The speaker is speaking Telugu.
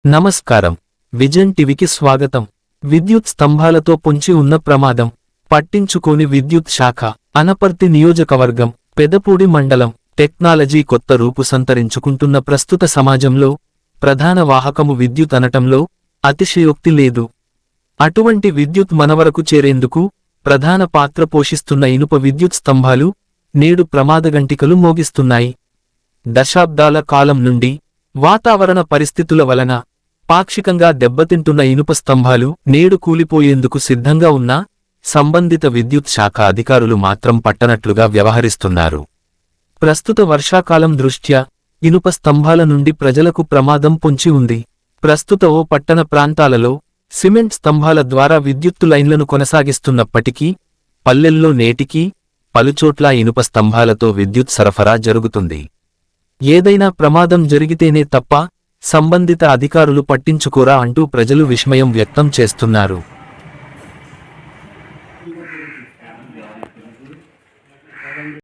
నమస్కారం. విజన్ టీవీకి స్వాగతం. విద్యుత్ స్తంభాలతో పొంచి ఉన్న ప్రమాదం పట్టించుకోని విద్యుత్ శాఖ. అనపర్తి నియోజకవర్గం, పెదపూడి మండలం. టెక్నాలజీ కొత్త రూపు సంతరించుకుంటున్న ప్రస్తుత సమాజంలో ప్రధాన వాహకము విద్యుత్ అనటంలో అతిశయోక్తి లేదు. అటువంటి విద్యుత్ మనవరకు చేరేందుకు ప్రధాన పాత్ర పోషిస్తున్న ఇనుప విద్యుత్ స్తంభాలు నేడు ప్రమాదగంటికలు మోగిస్తున్నాయి. దశాబ్దాల కాలం నుండి వాతావరణ పరిస్థితుల వలన పాక్షికంగా దెబ్బతింటున్న ఇనుప స్తంభాలు నేడు కూలిపోయేందుకు సిద్ధంగా ఉన్నా సంబంధిత విద్యుత్ శాఖ అధికారులు మాత్రం పట్టనట్లుగా వ్యవహరిస్తున్నారు. ప్రస్తుత వర్షాకాలం దృష్ట్యా ఇనుప స్తంభాల నుండి ప్రజలకు ప్రమాదం పొంచి ఉంది. ప్రస్తుత ఓ పట్టణ ప్రాంతాలలో సిమెంట్ స్తంభాల ద్వారా విద్యుత్తు లైన్లను కొనసాగిస్తున్నప్పటికీ పల్లెల్లో నేటికీ పలుచోట్ల ఇనుప స్తంభాలతో విద్యుత్ సరఫరా జరుగుతుంది. ఏదైనా ప్రమాదం జరిగితేనే తప్ప సంబంధిత అధికారులు పట్టించుకోరా అంటూ ప్రజలు విస్మయం వ్యక్తం చేస్తున్నారు.